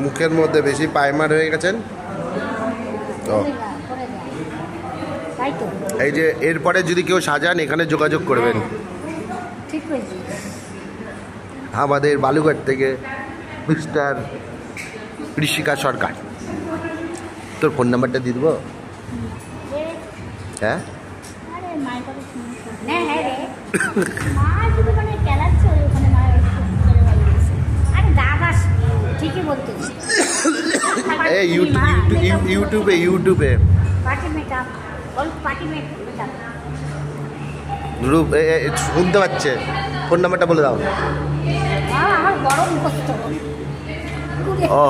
মুখের মধ্যে বেশি পাইমার হয়ে গেছেন তো এই যে এরপরে যদি কেউ সাজান এখানে যোগাযোগ করবেন। আমাদের বালুঘাট থেকে মিস্টার ঋষিকা সরকার। তোর ফোন নাম্বারটা দিয়ে দেবো? হ্যাঁ ইউটিউবে শুনতে পাচ্ছে। ফোন নাম্বারটা বলে দাও। ও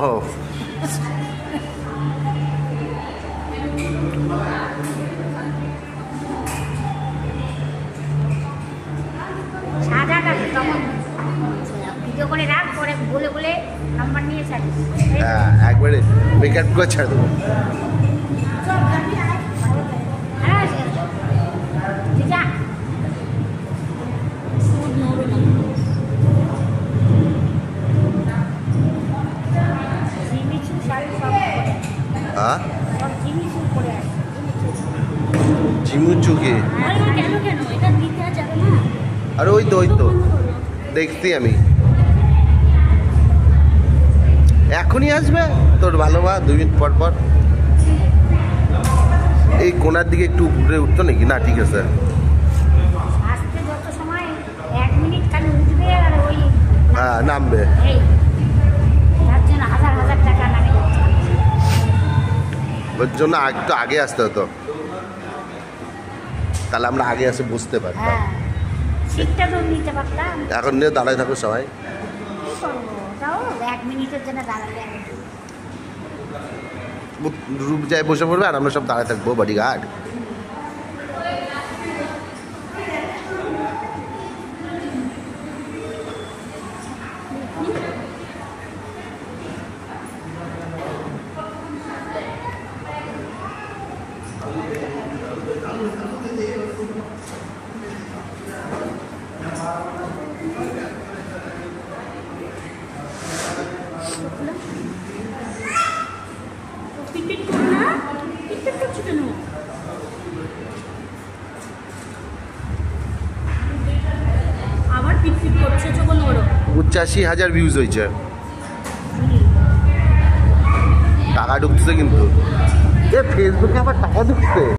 হ্যাঁ একবারে মেকআপ করে ছাড় দেবো। ঝিমুচুকি আরে ওই তো দেখছি আমি। এখনই আসবে তোর ভালো মা 2 মিনিট পর পর। এই কোনার দিকে একটু উপরে উঠতো নাকি? না ঠিক আছে হ্যাঁ নামবে। ওর জন্য একটু আগে আসতে হতো, তাহলে আমরা আগে এসে বুঝতে পারতাম। এখন নিয়ে দাঁড়ায় থাকো সবাই। রূপ যায় বসে পড়বে আর আমরা সব দাঁড়ায় থাকবো বডিগার্ড। আবার পিটপিট করছে যখন ওর 85,000 ভিউজ হয়েছে। টাকা ঢুকছে কিন্তু ফেসবুকে আবার টাকা ঢুকছে।